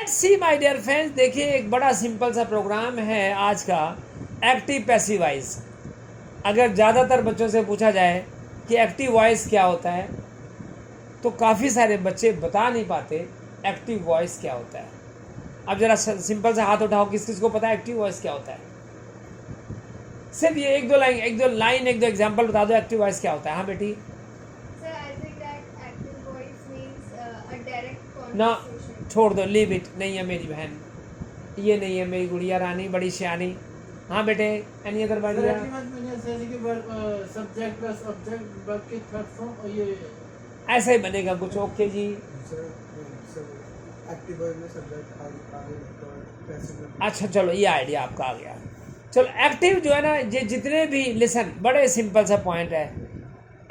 See my dear friends, देखिए एक बड़ा सिंपल सा प्रोग्राम है आज का, एक्टिव पैसिव वॉइस। अगर ज़्यादातर बच्चों से पूछा जाए कि एक्टिव वॉइस क्या होता है तो काफ़ी सारे बच्चे बता नहीं पाते एक्टिव वॉइस क्या होता है। अब ज़रा सिंपल सा हाथ उठाओ, किस किस को पता है एक्टिव वॉइस क्या होता है? सिर्फ ये एक दो एग्जाम्पल बता दो, एक्टिव वॉइस क्या होता है। हाँ बेटी। Sir, I think that active voice means a direct ना, conversation. छोड़ दो, लीव इट। नहीं है मेरी बहन, ये नहीं है मेरी गुड़िया रानी, बड़ी सियानी। हाँ बेटे, एनी अदर Sir, बढ़िया। actually means जैसे कि verb subject plus object verb के third form और ये ऐसा ही बनेगा कुछ। ओके जी। एक्टिव वॉइस में सब्जेक्ट आगे पैसिव। अच्छा चलो, ये आइडिया आपका आ गया। चलो, एक्टिव जो है ना, ये जितने भी, लिसन, बड़े सिंपल सा पॉइंट है।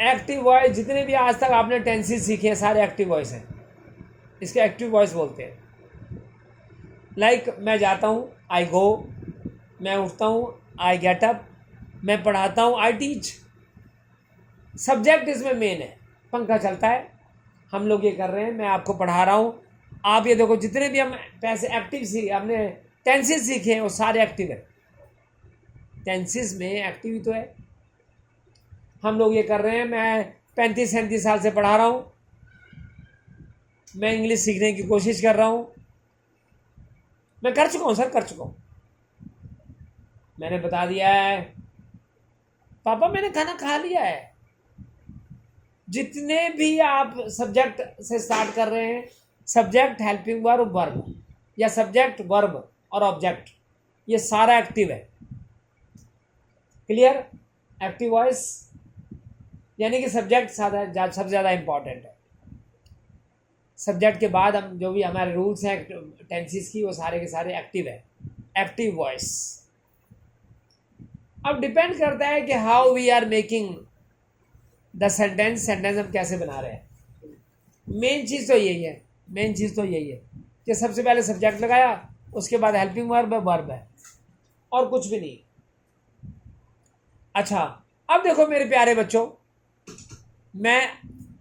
एक्टिव वॉइस जितने भी आज तक आपने टेंसेस सीखे हैं सारे एक्टिव वॉइस हैं। इसके एक्टिव वॉइस बोलते हैं। लाइक मैं जाता हूँ, आई गो। मैं उठता हूँ, आई गेट अप। मैं पढ़ाता हूँ, आई टीच। सब्जेक्ट इसमें मेन है। पंखा चलता है, हम लोग ये कर रहे हैं, मैं आपको पढ़ा रहा हूँ। आप ये देखो, जितने भी हम पैसे एक्टिव सीखे, हमने टेंसेस सीखे हैं, वो सारे एक्टिव हैं। टेंसेस में एक्टिव ही तो है। हम लोग ये कर रहे हैं, मैं 35-37 साल से पढ़ा रहा हूँ, मैं इंग्लिश सीखने की कोशिश कर रहा हूँ। मैं कर चुका हूँ सर, कर चुका हूँ। मैंने बता दिया है, पापा मैंने खाना खा लिया है। जितने भी आप सब्जेक्ट से स्टार्ट कर रहे हैं, सब्जेक्ट, हेल्पिंग वर्ब, वर्ब, या सब्जेक्ट, वर्ब और ऑब्जेक्ट, ये सारा एक्टिव है। क्लियर? एक्टिव वॉइस यानी कि सब्जेक्ट सबसे ज़्यादा इंपॉर्टेंट है। सब्जेक्ट के बाद हम जो भी हमारे रूल्स हैं टेंसेस की, वो सारे के सारे एक्टिव है। Active voice. अब डिपेंड करता है कि how we are making the sentence हम कैसे बना रहे हैं। मेन चीज़ तो यही है, मेन चीज़ तो यही है कि सबसे पहले सब्जेक्ट लगाया, उसके बाद हेल्पिंग वर्ब है, वर्ब है, और कुछ भी नहीं। अच्छा, अब देखो मेरे प्यारे बच्चों, मैं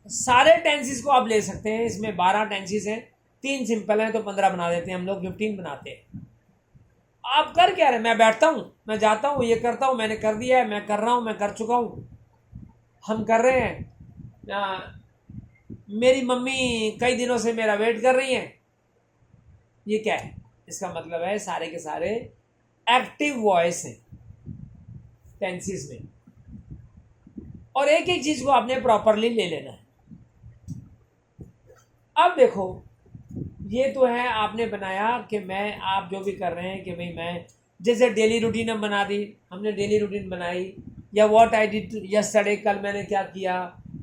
सारे टेंसेस को आप ले सकते हैं। इसमें 12 टेंसेस हैं, 3 सिंपल हैं, तो 15 बना देते हैं हम लोग, 15 बनाते हैं। आप कर क्या रहे? मैं बैठता हूँ, मैं जाता हूँ, ये करता हूँ, मैंने कर दिया है, मैं कर रहा हूँ, मैं कर चुका हूँ, हम कर रहे हैं। मेरी मम्मी कई दिनों से मेरा वेट कर रही हैं। ये क्या है? इसका मतलब है सारे के सारे एक्टिव वॉइस हैं टेंसेस में, और एक एक चीज को आपने प्रॉपरली ले लेना है। अब देखो, ये तो है आपने बनाया कि मैं, आप जो भी कर रहे हैं कि भाई मैं, जैसे डेली रूटीन हम बना दी, हमने डेली रूटीन बनाई, या व्हाट आई डिड यस्टरडे, कल मैंने क्या किया,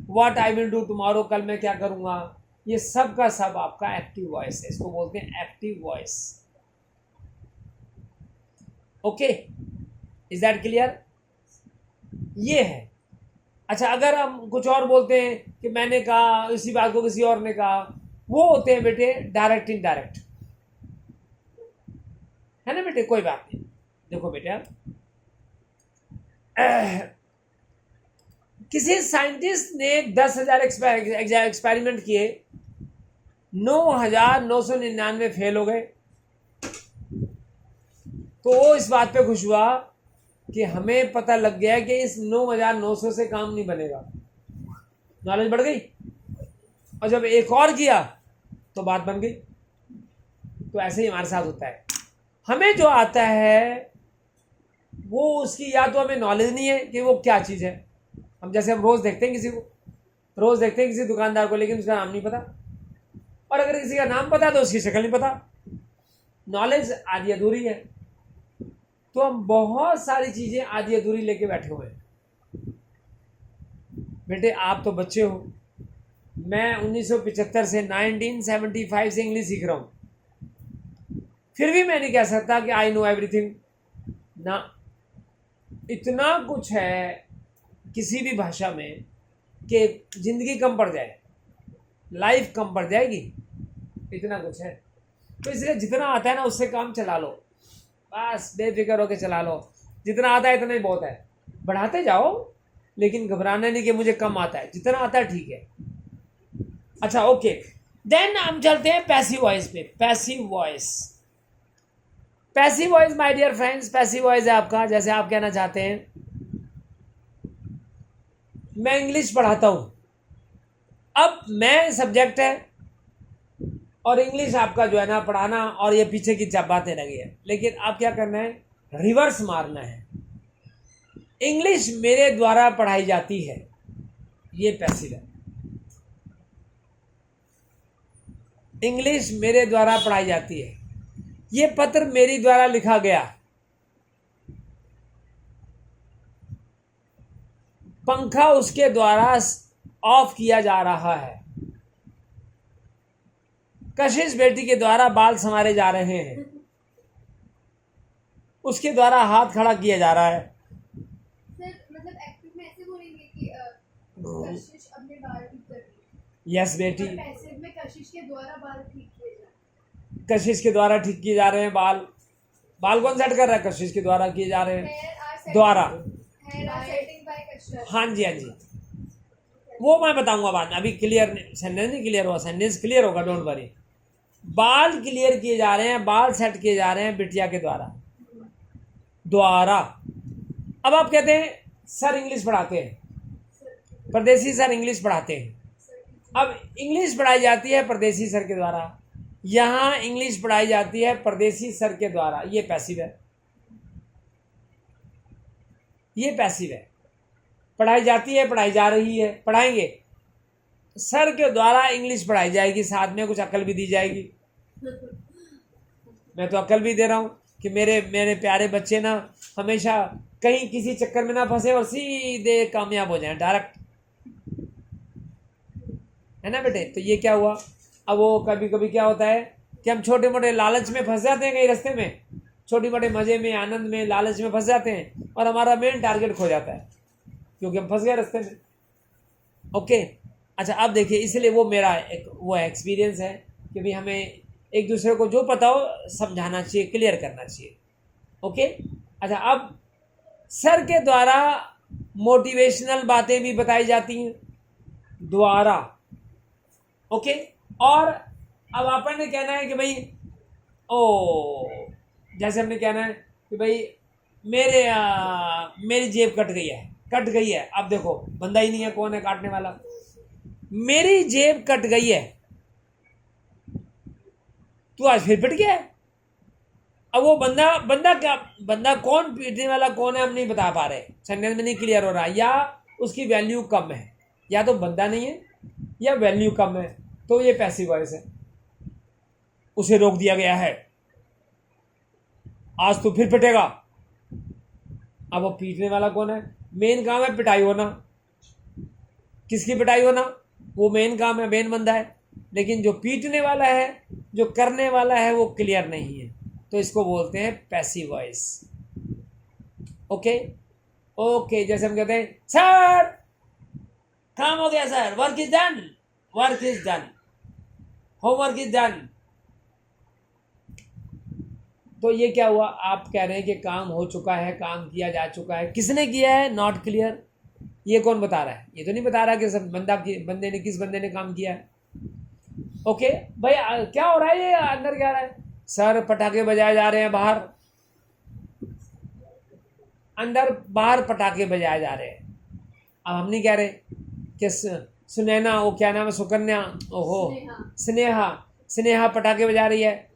what I will do tomorrow, कल मैं क्या करूँगा। ये सब का सब आपका एक्टिव वॉइस है। इसको बोलते हैं active voice. Okay, is that clear? ये है। अच्छा, अगर हम कुछ और बोलते हैं कि मैंने कहा, इसी बात को किसी और ने कहा, वो होते हैं बेटे डायरेक्ट इनडायरेक्ट, है ना बेटे? कोई बात नहीं। देखो बेटे, किसी साइंटिस्ट ने 10,000 एक्सपेरिमेंट किए, 9,999 फेल हो गए। तो वो इस बात पे खुश हुआ कि हमें पता लग गया कि इस 9,900 से काम नहीं बनेगा। नॉलेज बढ़ गई। और जब एक और किया तो बात बन गई। तो ऐसे ही हमारे साथ होता है। हमें जो आता है वो, उसकी या तो हमें नॉलेज नहीं है कि वो क्या चीज़ है। हम जैसे हम रोज़ देखते हैं किसी को, रोज़ देखते हैं किसी दुकानदार को, लेकिन उसका नाम नहीं पता। और अगर किसी का नाम पता तो उसकी शक्ल नहीं पता। नॉलेज आधी अधूरी है। तो हम बहुत सारी चीज़ें आधी अधूरी लेके बैठे हुए हैं। बेटे आप तो बच्चे हो, मैं 1975 से 1975 से इंग्लिश सीख रहा हूँ, फिर भी मैं नहीं कह सकता कि आई नो एवरीथिंग ना। इतना कुछ है किसी भी भाषा में कि ज़िंदगी कम पड़ जाए, लाइफ कम पड़ जाएगी, इतना कुछ है। तो इसलिए जितना आता है ना उससे काम चला लो, बस बेफिक्र होकर चला लो। जितना आता है इतना ही बहुत है, बढ़ाते जाओ, लेकिन घबराना नहीं कि मुझे कम आता है। जितना आता है ठीक है। अच्छा ओके, देन हम चलते हैं पैसिव वॉइस पे। Passive voice, passive voice my dear friends, passive voice है आपका, जैसे आप कहना चाहते हैं मैं इंग्लिश पढ़ाता हूं, अब मैं सब्जेक्ट है और इंग्लिश आपका जो है ना पढ़ाना, और ये पीछे की बातें लगी है, लेकिन आप क्या करना है, रिवर्स मारना है। इंग्लिश मेरे द्वारा पढ़ाई जाती है, ये पैसिव है। इंग्लिश मेरे द्वारा पढ़ाई जाती है, ये पत्र मेरी द्वारा लिखा गया, पंखा उसके द्वारा ऑफ किया जा रहा है, कशिश बेटी के द्वारा बाल संवारे जा रहे हैं, उसके द्वारा हाथ खड़ा किया जा रहा है। सर मतलब एक्टिव में ऐसे बोलेंगे कि कशिश अपने बाल ठीक कर रही है। यस बेटी, और पैसिव में कशिश के द्वारा बाल ठीक किए जा रहे कशिश के द्वारा ठीक किए जा रहे हैं बाल। बाल कौन सेट कर रहा है? कशिश के द्वारा किए जा रहे हैं। हैं, द्वारा। हेयर आर सेटिंग बाय कशिश। हाँ जी, हाँ जी, वो मैं बताऊंगा बाद में, अभी क्लियर सेंटेंस नहीं क्लियर हुआ, सेंटेंस क्लियर होगा, डोंट वरी। बाल क्लियर किए जा रहे हैं, बाल सेट किए जा रहे हैं बिटिया के द्वारा, द्वारा। अब आप कहते हैं सर इंग्लिश पढ़ाते हैं, परदेसी सर इंग्लिश पढ़ाते हैं। अब इंग्लिश पढ़ाई जाती है परदेसी सर के द्वारा, यहाँ इंग्लिश पढ़ाई जाती है परदेसी सर के द्वारा, ये पैसिव है, ये पैसिव है। पढ़ाई जाती है, पढ़ाई जा रही है, पढ़ाएंगे, सर के द्वारा इंग्लिश पढ़ाई जाएगी, साथ में कुछ अकल भी दी जाएगी। मैं तो अकल भी दे रहा हूँ कि मेरे मेरे प्यारे बच्चे ना हमेशा कहीं किसी चक्कर में ना फंसे और सीधे कामयाब हो जाएं डायरेक्ट, है ना बेटे। तो ये क्या हुआ, अब वो कभी कभी क्या होता है कि हम छोटे मोटे लालच में फंस जाते हैं, कहीं रास्ते में छोटे मोटे मज़े में, आनंद में, लालच में फंस जाते हैं और हमारा मेन टारगेट खो जाता है क्योंकि हम फंस गए रास्ते में। ओके, अच्छा अब देखिए, इसलिए वो मेरा एक वो एक्सपीरियंस है कि भाई हमें एक दूसरे को जो पता हो समझाना चाहिए, क्लियर करना चाहिए। ओके, अच्छा अब सर के द्वारा मोटिवेशनल बातें भी बताई जाती हैं, द्वारा। ओके, और अब अपन ने कहना है कि भाई जैसे हमने कहना है कि भाई मेरी जेब कट गई है। अब देखो बंदा ही नहीं है, कौन है काटने वाला? मेरी जेब कट गई है, तू आज फिर पिट गया है। अब वो बंदा कौन, पीटने वाला कौन है हम नहीं बता पा रहे, सेंटेंस में नहीं क्लियर हो रहा, या उसकी वैल्यू कम है, या तो बंदा नहीं है या वैल्यू कम है, तो ये पैसिव वॉइस है, उसे रोक दिया गया है, आज तू फिर पिटेगा। अब वो पीटने वाला कौन है? मेन काम है पिटाई होना, किसकी पिटाई होना, वो मेन काम है, मेन बंदा है, लेकिन जो पीटने वाला है, जो करने वाला है, वो क्लियर नहीं है, तो इसको बोलते हैं पैसिव वॉइस। ओके, जैसे हम कहते हैं सर काम हो गया sir, work is done, homework is done, तो ये क्या हुआ, आप कह रहे हैं कि काम हो चुका है, काम किया जा चुका है, किसने किया है, नॉट क्लियर, ये कौन बता रहा है? ये तो नहीं बता रहा कि सब किस बंदे ने काम किया है। ओके भाई, क्या हो रहा है, ये अंदर क्या रहा है? सर पटाखे बजाए जा रहे हैं बाहर, अंदर बाहर पटाखे बजाए जा रहे हैं। अब हम नहीं कह रहे कि सुनैना, वो क्या नाम है, सुकन्या, ओहो स्नेहा पटाखे बजा रही है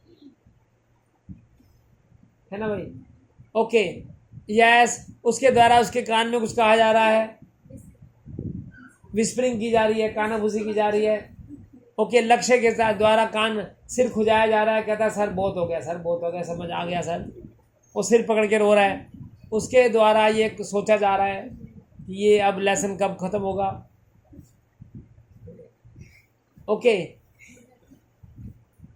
ना भाई। ओके, यस, उसके द्वारा उसके कान में कुछ कहा जा रहा है, विस्परिंग की जा रही है, कानाफूसी की जा रही है। ओके, लक्ष्य के द्वारा सिर खुजाया जा रहा है, कहता है सर बहुत हो गया, समझ आ गया सर, वो सिर पकड़ के रो रहा है, उसके द्वारा ये सोचा जा रहा है कि ये अब लेसन कब खत्म होगा। ओके,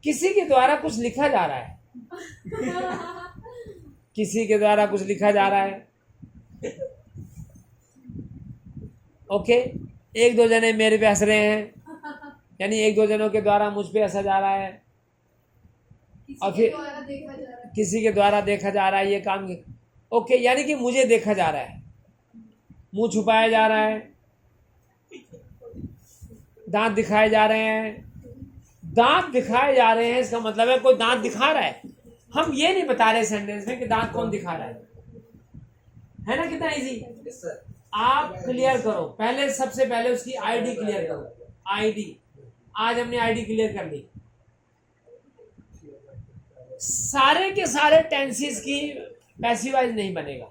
किसी के द्वारा कुछ लिखा जा रहा है, किसी के द्वारा कुछ लिखा जा रहा है। ओके, एक दो जने मेरे पे हंस रहे हैं, यानी एक दो जनों के द्वारा मुझ पे हंसा जा रहा है, और फिर किसी के द्वारा देखा जा रहा है ये काम। ओके, यानी कि मुझे देखा जा रहा है, मुंह छुपाया जा रहा है, दांत दिखाए जा रहे हैं, दांत दिखाए जा रहे हैं, इसका मतलब है कोई दांत दिखा रहा है। हम ये नहीं बता रहे सेंटेंस में कि दांत कौन दिखा रहा है ना? कितना इजी। आप क्लियर करो पहले, सबसे पहले उसकी आईडी क्लियर करो। आईडी, आज हमने आईडी क्लियर कर ली। सारे के सारे टेंसेस की पैसिवाइज नहीं बनेगा,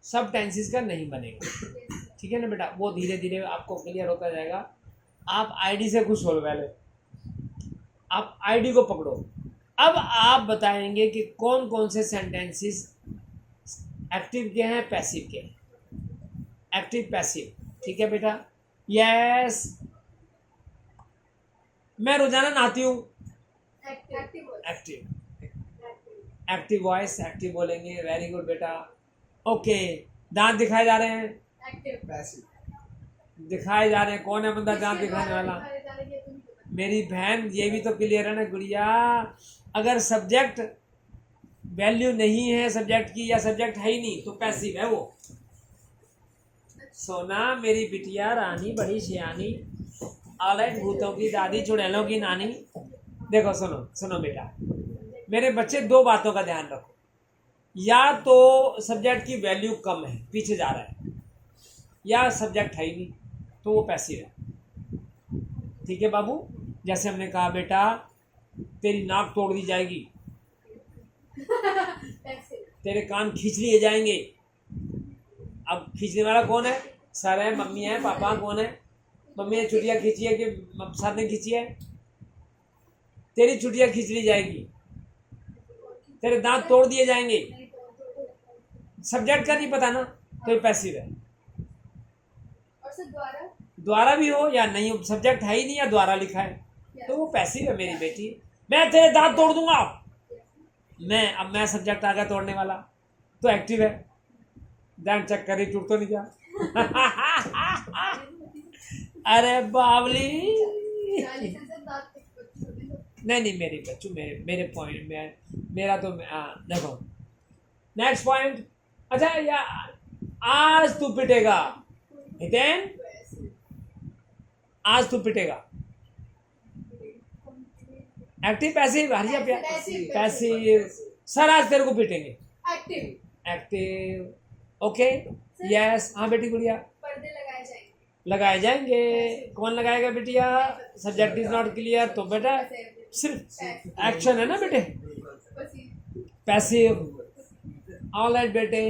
सब टेंसेस का नहीं बनेगा, ठीक है ना बेटा? वो धीरे धीरे आपको क्लियर होता जाएगा। आप आईडी से खुश हो, पहले आप आईडी को पकड़ो। अब आप बताएंगे कि कौन कौन से सेंटेंसेस एक्टिव के हैं, पैसिव के हैं। एक्टिव पैसिव, ठीक है बेटा? यस, मैं रोजाना नहाती हूँ। एक्टिव, एक्टिव वॉइस, एक्टिव बोलेंगे। वेरी गुड बेटा। ओके, दांत दिखाए जा रहे हैं, दिखाए जा रहे हैं। कौन है बंदा दांत दिखाने वाला? मेरी बहन, ये भी तो क्लियर है ना गुड़िया? अगर सब्जेक्ट वैल्यू नहीं है सब्जेक्ट की, या सब्जेक्ट है ही नहीं, तो पैसिव है वो। सोना मेरी बिटिया रानी बड़ी सियानी, ऑलराइट भूतों की दादी चुड़ैलों की नानी। देखो सुनो सुनो बेटा, मेरे बच्चे, दो बातों का ध्यान रखो। या तो सब्जेक्ट की वैल्यू कम है, पीछे जा रहा है, या सब्जेक्ट है ही नहीं, तो वो पैसिव है। ठीक है बाबू? जैसे हमने कहा बेटा, तेरी नाक तोड़ दी जाएगी, तेरे कान खींच लिए जाएंगे। अब खींचने वाला कौन है? सर है, मम्मी है, पापा? कौन है? मम्मी ने छुट्टियाँ खींची है कि सर ने खींची है? तेरी छुट्टियाँ खींच ली जाएगी, तेरे दांत तोड़ दिए जाएंगे। सब्जेक्ट का नहीं पता ना, तो ये पैसिव है। और सर द्वारा, द्वारा भी हो या नहीं हो, सब्जेक्ट है ही नहीं या द्वारा लिखा है, तो वो पैसिव है मेरी बेटी। मैं तेरे दांत तोड़ दूंगा, अब मैं सब्जेक्ट आ गया तोड़ने वाला, तो एक्टिव है। दांत चेक करी, टूट तो नहीं गया? अरे बावली, नहीं मेरी बच्चू, मेरे पॉइंट में मेरा तो देखो नेक्स्ट पॉइंट। अच्छा, या आज तू पिटेगा हितेन, आज तू पिटेगा। Active passive? Hariya passive. Sir आज तेरे को पिटेंगे। एक्टिव। Okay, yes. हाँ बेटी गुड़िया, पर्दे लगाए जाएंगे। लगाए जाएंगे। कौन लगाएगा बेटिया? सब्जेक्ट इज नॉट क्लियर, तो बेटा सिर्फ एक्शन है ना बेटे, पैसिव। ऑल राइट बेटे,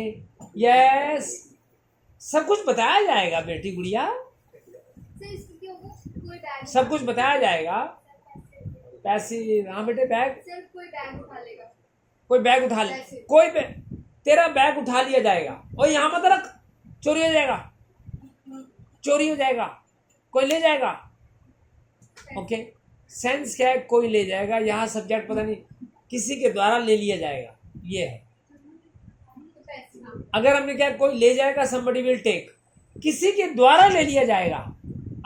यस। सब कुछ बताया जाएगा बेटी गुड़िया, सब कुछ बताया जाएगा। पैसिव। हाँ बेटे, बैग, कोई बैग उठा लेगा, कोई बैग उठा ले, कोई तेरा बैग उठा लिया जाएगा। और यहाँ मत रख, चोरी हो जाएगा, चोरी हो जाएगा, कोई ले जाएगा। ओके, सेंस क्या है? कोई ले जाएगा। यहाँ सब्जेक्ट पता नहीं, किसी के द्वारा ले लिया जाएगा, ये है। अगर हमने क्या, कोई ले जाएगा, somebody will take, किसी के द्वारा ले लिया जाएगा।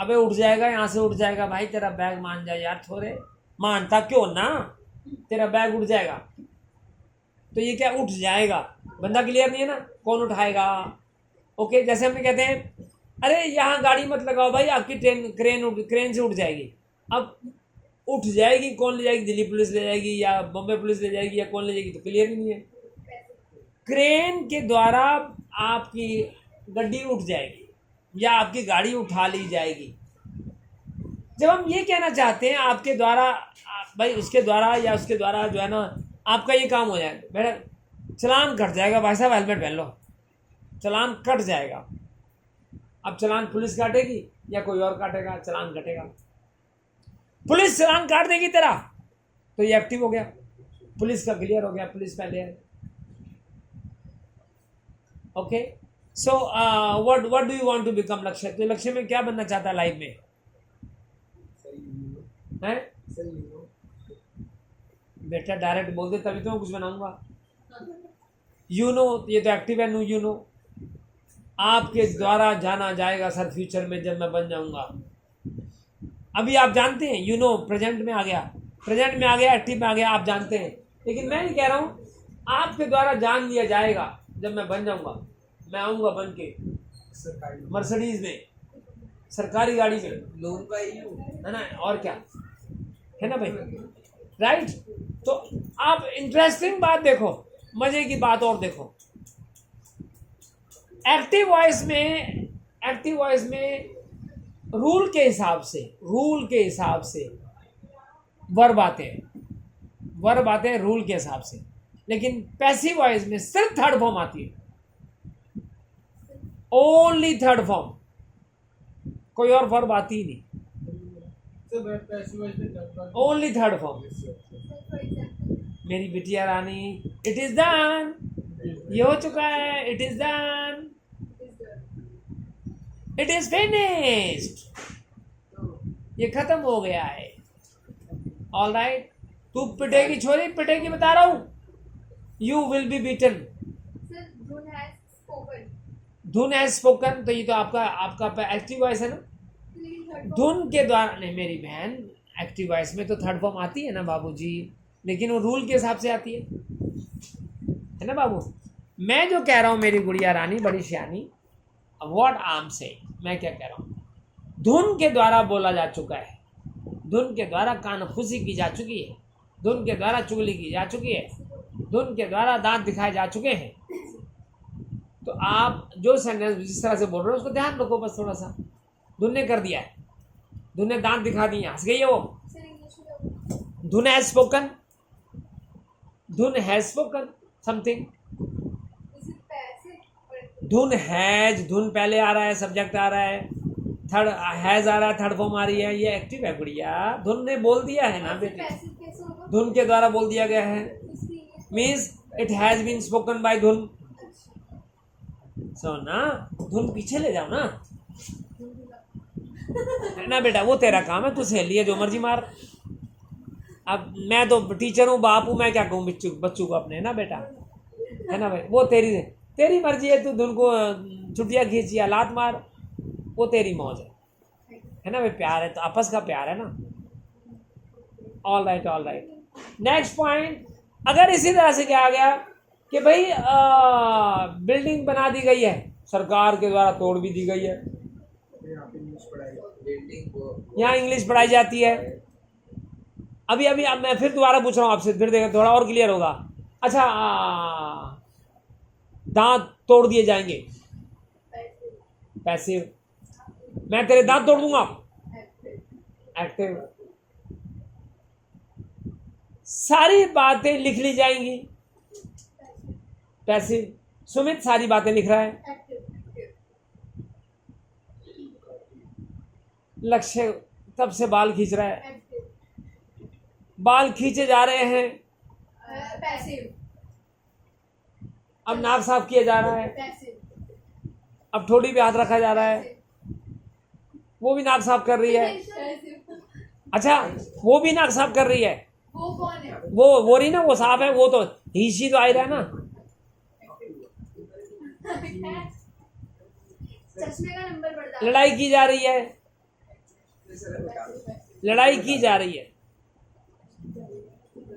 अबे उठ जाएगा, यहाँ से उठ जाएगा। भाई तेरा बैग मान जाए यार, थोड़े मानता क्यों ना, तेरा बैग उठ जाएगा। तो ये क्या, उठ जाएगा। बंदा क्लियर नहीं है ना, कौन उठाएगा? ओके, जैसे हमने कहते हैं, अरे यहाँ गाड़ी मत लगाओ भाई, आपकी क्रेन से उठ जाएगी। अब उठ जाएगी, कौन ले जाएगी? दिल्ली पुलिस ले जाएगी, या बॉम्बे पुलिस ले जाएगी, या कौन ले जाएगी? तो क्लियर ही नहीं है। क्रेन के द्वारा आपकी गड्डी उठ जाएगी, या आपकी गाड़ी उठा ली जाएगी। जब हम ये कहना चाहते हैं आपके द्वारा, भाई उसके द्वारा या उसके द्वारा जो है ना, आपका ये काम हो जाए, बेटा चलान कट जाएगा। भाई साहब हेलमेट पहन लो, चलान कट जाएगा। अब चलान पुलिस काटेगी या कोई और काटेगा? चलान कटेगा। पुलिस चलान काट देगी तेरा, तो ये एक्टिव हो गया, पुलिस का क्लियर हो गया, पुलिस पहले है। Okay, so what do you want to become? लक्ष्य, तो लक्ष्य में क्या बनना चाहता है लाइफ में? है बेटा, डायरेक्ट बोल दे, तभी तो मैं कुछ बनाऊंगा। यू नो, ये तो एक्टिव है। नो, यू नो, आपके द्वारा जाना जाएगा सर फ्यूचर में, जब मैं बन जाऊंगा। अभी आप जानते हैं, यू नो प्रेजेंट में आ गया, प्रेजेंट में आ गया, एक्टिव में आ गया, आप जानते हैं। लेकिन मैं नहीं कह रहा हूँ, आपके द्वारा जान लिया जाएगा जब मैं बन जाऊंगा। मैं आऊंगा बन के मर्सिडीज में, सरकारी गाड़ी में, लोन का है ना, और क्या। है ना भाई, राइट। तो आप इंटरेस्टिंग बात देखो, मजे की बात और देखो, एक्टिव वॉइस में रूल के हिसाब से वर्ब आते हैं रूल के हिसाब से, लेकिन पैसिव वॉइस में सिर्फ थर्ड फॉर्म आती है, ओनली थर्ड फॉर्म, कोई और वर्ब आती ही नहीं, only third form. For example मेरी बिटिया रानी, इट इज डन, ये हो चुका है, it is done, is the it is finished, ये खत्म हो गया है। ऑल राइट, तू पिटेगी छोरी, पिटेगी बता रहा हूं, you will be beaten. Sir धुन हैज स्पोकन, धुन हैज स्पोकन, तो ये तो आपका एक्टिव वॉइस है ना। लेकिन थर्ड धुन के द्वारा नहीं मेरी बहन, एक्टिव वॉइस में तो थर्ड फॉर्म आती है ना बाबूजी, लेकिन वो रूल के हिसाब से आती है ना बाबू। मैं जो कह रहा हूँ मेरी गुड़िया रानी बड़ी सियानी, व्हाट आई एम सेइंग, मैं क्या कह रहा हूँ, धुन के द्वारा बोला जा चुका है, धुन के द्वारा कानफूसी की जा चुकी है, धुन के द्वारा चुगली की जा चुकी है, धुन के द्वारा दांत दिखाए जा चुके हैं। तो आप जो सेंटेंस जिस तरह से बोल रहे हो उसको ध्यान रखो बस थोड़ा सा। धुन ने कर दिया है, धुन ने दांत दिखा दिए, हंस गई है वो। सर इंग्लिश में धुन हैज स्पोकन, धुन has spoken something, is it passive और धुन हैज, धुन पहले आ रहा है, सब्जेक्ट आ रहा है, थर्ड हैज आ रहा है, थर्ड फॉर्म आ रही है, ये एक्टिव है गुड़िया, धुन ने बोल दिया है ना बेटी, पैसिव कैसे होगा? धुन के द्वारा बोल दिया गया है, इसकी English means it has been spoken by धुन। अच्छा सो ना धुन पीछे ले जाओ ना, है ना बेटा, वो तेरा काम है, तू सहेली है जो मर्जी मार। अब मैं तो टीचर हूँ, बाप हूँ, मैं क्या कहूँ बच्चों को अपने, ना बेटा, है ना भाई, वो तेरी मर्जी है, तू धुन को छुट्टियाँ खींच या लात मार, वो तेरी मौज है ना भाई, प्यार है तो आपस का प्यार है ना। ऑल राइट, नेक्स्ट पॉइंट, अगर इसी तरह से क्या आ गया कि भाई बिल्डिंग बना दी गई है, सरकार के द्वारा तोड़ भी दी गई है, यहाँ पे इंग्लिश पढ़ाई, यहाँ इंग्लिश पढ़ाई जाती है। अभी अब मैं फिर दोबारा पूछ रहा हूँ आपसे, फिर देखो थोड़ा और क्लियर होगा। अच्छा, दांत तोड़ दिए जाएंगे, पैसिव, मैं तेरे दांत तोड़ दूंगा, एक्टिव, सारी बातें लिख ली जाएंगी, पैसिव। सुमित सारी बातें लिख रहा है, एक्टिव लक्ष्य तब से बाल खींच रहा है, एक्टिव बाल खींचे जा रहे हैं, पैसिव अब नाक साफ किया जा रहा है, पैसिव अब ठोड़ी पे हाथ रखा जा रहा है, वो भी नाक साफ कर रही है। पैसिव अच्छा, वो भी नाक साफ कर रही है, वो कौन है? वो रही ना, वो साफ है, वो तो हीशी तो आ ही रहा है ना। चश्मे का नंबर बढ़ता है। लड़ाई की जा रही है, लड़ाई की जा रही है,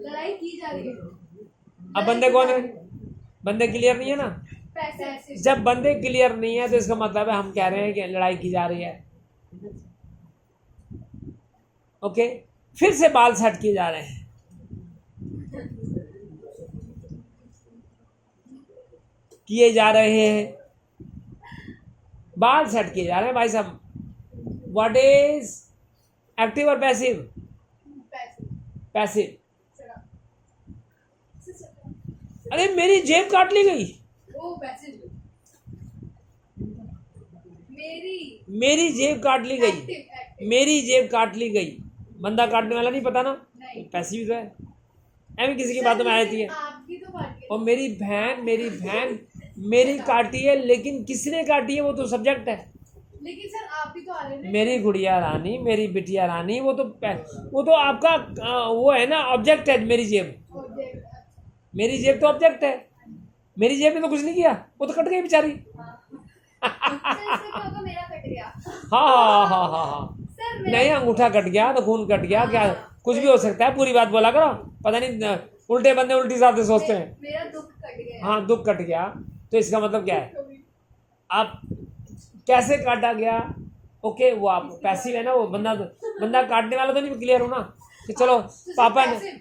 लड़ाई की जा रही है। अब बंदे कौन है, बंदे क्लियर नहीं है ना। पैसिव जब बंदे क्लियर नहीं है तो इसका मतलब है हम कह रहे हैं कि लड़ाई की जा रही है। ओके, फिर से बाल सेट किए जा रहे हैं, किए जा रहे हैं, बाल सेट किए जा रहे हैं भाई साहब। व्हाट इज एक्टिव और पैसिव? Passive passive. चला अरे मेरी जेब काट ली गई, वो पैसिव मेरी जेब काट ली गई, एक्टिव मेरी जेब काट ली गई। बंदा काटने वाला नहीं पता ना, नहीं। पैसिव तो है, ऐਵੇਂ किसी की बातों में आ जाती है। आपकी तो काटी है। और मेरी बहन मेरी काटी है, लेकिन किसने काटी है वो तो सब्जेक्ट है। लेकिन सर आप भी तो आ रहे हैं। मेरी गुड़िया रानी, मेरी बिटिया रानी, वो तो आपका वो है ना, ऑब्जेक्ट है। मेरी जेब तो ऑब्जेक्ट है, मेरी जेब ने तो कुछ नहीं किया, वो तो कट गई बेचारी। मेरा कट गया। हाँ, सर नहीं, अंगूठा कट गया तो खून कट गया, क्या कुछ भी हो सकता है, पूरी बात बोला करो। पता नहीं उल्टे बंदे उल्टी हिसाब से सोचते हैं। मेरा दुख कट गया। हाँ, दुख कट गया, तो इसका मतलब क्या है, आप कैसे काटा गया। ओके, वो आप पैसिव है ना, वो बंदा काटने वाला तो नहीं, क्लियर हो ना। कि चलो तो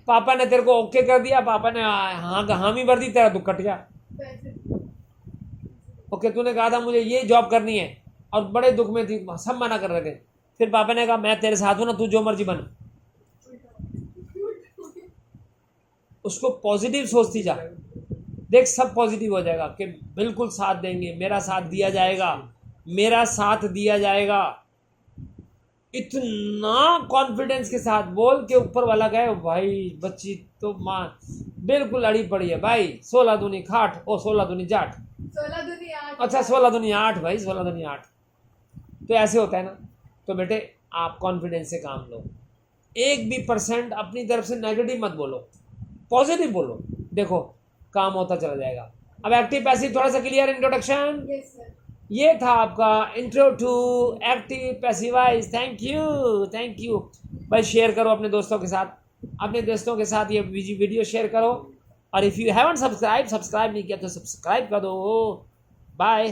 पापा ने तेरे को ओके कर दिया, पापा ने हाँ हामी भर दी, तेरा दुख कट गया। ओके, तूने कहा था मुझे ये जॉब करनी है और बड़े दुख में थी, सब मना कर रहे थे, फिर पापा ने कहा मैं तेरे साथ हूँ ना, तू जो मर्जी बन। उसको पॉजिटिव सोचती जा, देख सब पॉजिटिव हो जाएगा कि बिल्कुल साथ देंगे, मेरा साथ दिया जाएगा, मेरा साथ दिया जाएगा। इतना कॉन्फिडेंस के साथ बोल के ऊपर वाला गए, भाई बच्ची तो माँ बिल्कुल अड़ी पड़ी है भाई। 16 दूनी खाट, ओ 16 दूनी जाट, 16 दूनी 8। अच्छा 16 दूनी 8 भाई, 16 दूनी 8। तो ऐसे होता है ना। तो बेटे आप कॉन्फिडेंस से काम लो, 1% अपनी तरफ से नेगेटिव मत बोलो, पॉजिटिव बोलो, देखो काम होता चला जाएगा। अब एक्टिव पैसिव थोड़ा सा क्लियर इंट्रोडक्शन, यस सर। ये था आपका intro to active passivise. Thank you भाई। शेयर करो अपने दोस्तों के साथ, ये वीडियो शेयर करो। और इफ़ यू हैवंट सब्सक्राइब नहीं किया तो सब्सक्राइब कर दो। बाय।